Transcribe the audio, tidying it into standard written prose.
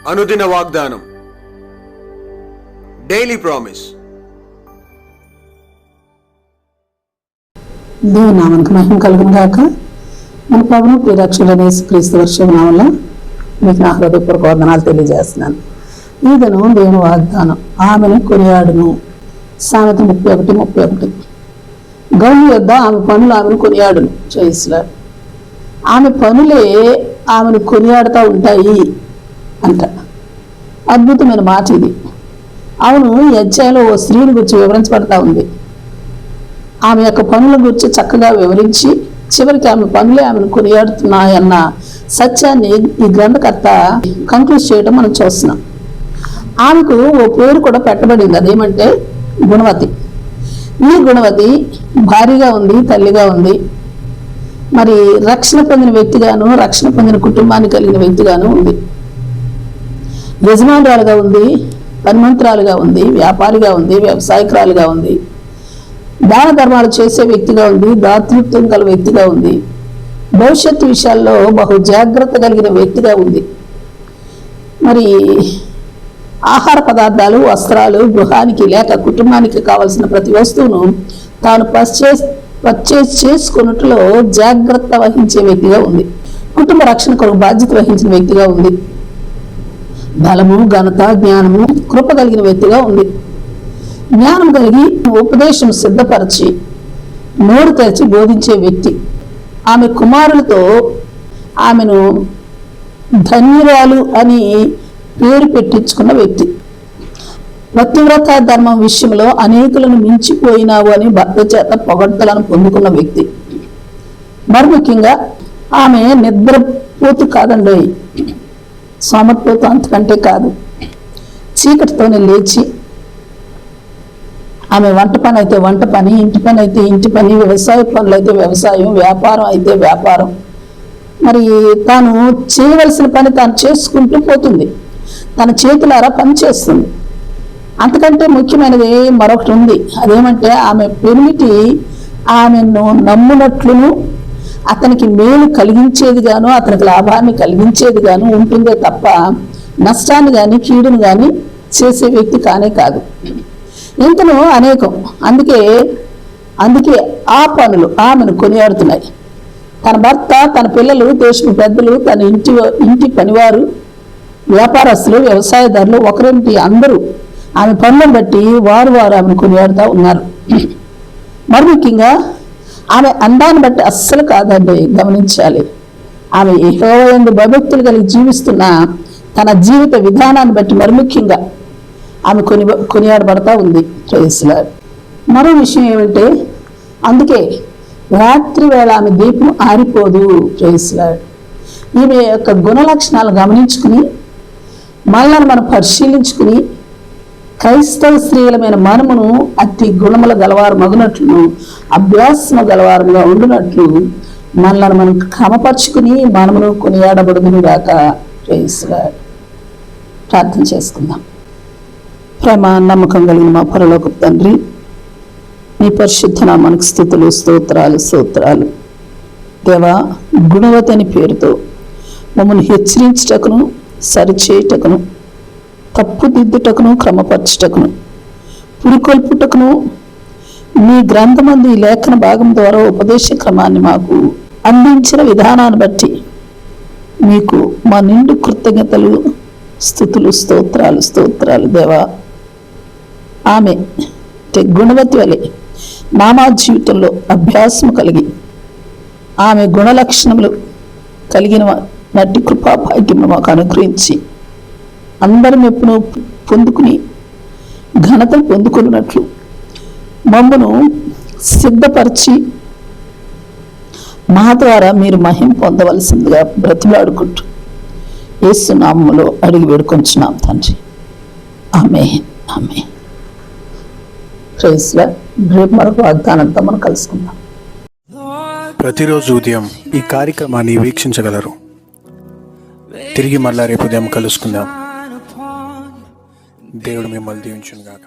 అనుదిన వాగ్దానం, daily promise. దేవుని నామానికి మహిమ కలుగును గాక. మన ప్రభువు ప్రియరక్షకుడైన యేసుక్రీస్తు వర్షనామములో మీకు నా హృదయపూర్వక వందనాలు తెలియజేస్తున్నాను. ఈ దినం దేవుని వాగ్దానం, ఆమెను కొనియాడును. సామెత 31:31. గౌని యొద్ద ఆమె పనులు ఆమెను కొనియాడును. చేయిస్తున్నాడు. ఆమె పనులే ఆమెను కొనియాడుతూ ఉంటాయి అంట. అద్భుతమైన మాట ఇది. అవును, ఈ అధ్యాయంలో ఓ స్త్రీని గురించి వివరించబడతా ఉంది. ఆమె యొక్క పనుల గురించి చక్కగా వివరించి చివరికి ఆమె పనులే ఆమెను కొనియాడుతున్నాయన్న సత్యాన్ని ఈ గ్రంథకర్త కంక్లూడ్ చేయడం మనం చూస్తున్నాం. ఆమెకు ఓ పేరు కూడా పెట్టబడింది. అదేమంటే గుణవతి. ఈ గుణవతి భార్యగా ఉంది, తల్లిగా ఉంది, మరి రక్షణ పొందిన వ్యక్తిగాను, రక్షణ పొందిన కుటుంబాన్ని కలిగిన వ్యక్తిగాను ఉంది. యజమానురాలుగా ఉంది, పనిమంతురాలుగా ఉంది, వ్యాపారిగా ఉంది, వ్యవసాయకురాలుగా ఉంది, దాన ధర్మాలు చేసే వ్యక్తిగా ఉంది, దాతృత్వం గల వ్యక్తిగా ఉంది, భవిష్యత్తు విషయాల్లో బహు జాగ్రత్త కలిగిన వ్యక్తిగా ఉంది. మరి ఆహార పదార్థాలు, వస్త్రాలు, గృహానికి లేక కుటుంబానికి కావలసిన ప్రతి వస్తువును తాను పర్చేస్ చేసుకున్నట్లో జాగ్రత్త వహించే వ్యక్తిగా ఉంది. కుటుంబ రక్షణ కొరకు బాధ్యత వహించిన వ్యక్తిగా ఉంది. బలము, ఘనత, జ్ఞానము, కృప కలిగిన వ్యక్తిగా ఉంది. జ్ఞానం కలిగి ఉపదేశం సిద్ధపరిచి నోరు తెరిచి బోధించే వ్యక్తి. ఆమె కుమారులతో ఆమెను ధన్యురాలు అని పేరు పెట్టించుకున్న వ్యక్తి. పతివ్రత ధర్మం విషయంలో అనేకులను మించిపోయినావు అని భర్త చేత పొగడ్తలను పొందుకున్న వ్యక్తి. మరి ముఖ్యంగా ఆమె నిద్రపోతు కాదండి, సోమరిపోతు, అంతకంటే కాదు. చీకటితోనే లేచి ఆమె వంట పని అయితే వంట పని, ఇంటి పని అయితే ఇంటి పని, వ్యవసాయ పనులు అయితే వ్యవసాయం, వ్యాపారం అయితే వ్యాపారం, మరి తాను చేయవలసిన పని తాను చేసుకుంటూ పోతుంది. తన చేతులారా పని చేస్తుంది. అంతకంటే ముఖ్యమైనది మరొకటి ఉంది. అదేమంటే ఆమె పెనిమిటి ఆమెను నమ్మునట్లును అతనికి మేలు కలిగించేది గాను, అతనికి లాభాన్ని కలిగించేది గాను ఉంటుందే తప్ప నష్టాన్ని కానీ కీడును కానీ చేసే వ్యక్తి కానే కాదు. ఇంతలో అనేకం. అందుకే ఆ పనులు ఆమెను కొనియాడుతున్నాయి. తన భర్త, తన పిల్లలు, దేశపు పెద్దలు, తన ఇంటి పనివారు, వ్యాపారస్తులు, వ్యవసాయదారులు, ఒకరింటి అందరూ ఆమె పనులను బట్టి వారు ఆమెను కొనియాడుతూ ఉన్నారు. మరి ముఖ్యంగా ఆమె అందాన్ని బట్టి అస్సలు కాదండి, గమనించాలి. ఆమె యెహోవా యందు భయభక్తులు కలిగి జీవిస్తున్న తన జీవిత విధానాన్ని బట్టి మరి ముఖ్యంగా ఆమె కొనియాడబడతా ఉంది. ప్రైజ్లార్డ్. మరో విషయం ఏమంటే, అందుకే రాత్రి వేళ ఆమె దీపం ఆరిపోదు. ప్రైజ్లార్డ్. ఈమె యొక్క గుణ లక్షణాలు గమనించుకుని మనల్ని మనం పరిశీలించుకుని క్రైస్తవ స్త్రీలమైన మనమును అతి గుణముల గలవారు మగునట్లు, అభ్యాసము గలవారుగా ఉండునట్లు మనల్ని మనం క్రమపరుచుకుని మనమును కొనియాడబడుదును గాక. ప్రైజ్లార్డ్. ప్రార్థన చేసుకుందాం. ప్రేమ నమ్మకం కలిగిన మా పరలోకపు తండ్రి, నీ పరిశుద్ధ నామానికి స్తుతులు, స్తోత్రాలు. దేవా, గుణవతి అని పేరుతో మమ్మల్ని హెచ్చరించుటకును, సరిచేయుటకును, తప్పుదిద్దుటకును, క్రమపరచుటకును, పురికొల్పుటకును మీ గ్రంథమందు ఈ లేఖన భాగం ద్వారా ఉపదేశ క్రమాన్ని మాకు అందించిన విధానాన్ని బట్టి మీకు మా నిండు కృతజ్ఞతలు, స్తుతులు, స్తోత్రాలు. దేవా, ఆమె గుణవతి వలె మా జీవితంలో అభ్యాసం కలిగి ఆమె గుణలక్షణములు కలిగిన నటి కృపా భాగ్యమును మాకు అనుగ్రహించి అందరి మెప్పును పొందుకుని ఘనతను పొందుకున్నట్లు మమ్మను సిద్ధపరిచి మా ద్వారా మీరు మహిమ పొందవలసిందిగా బ్రతిలాడుకుంటూ యేసు నామములో అడిగి వేడుకొంచున్నాం తండ్రి. ఆమేన్. రేపు మరొక వాగ్దానంతో మనం కలుసుకుందాం. ప్రతిరోజు ఉదయం ఈ కార్యక్రమాన్ని వీక్షించగలరు. తిరిగి మళ్ళా రేపు ఉదయం కలుసుకుందాం. దేవుడు మిమ్మల్ని దీవించును గాక.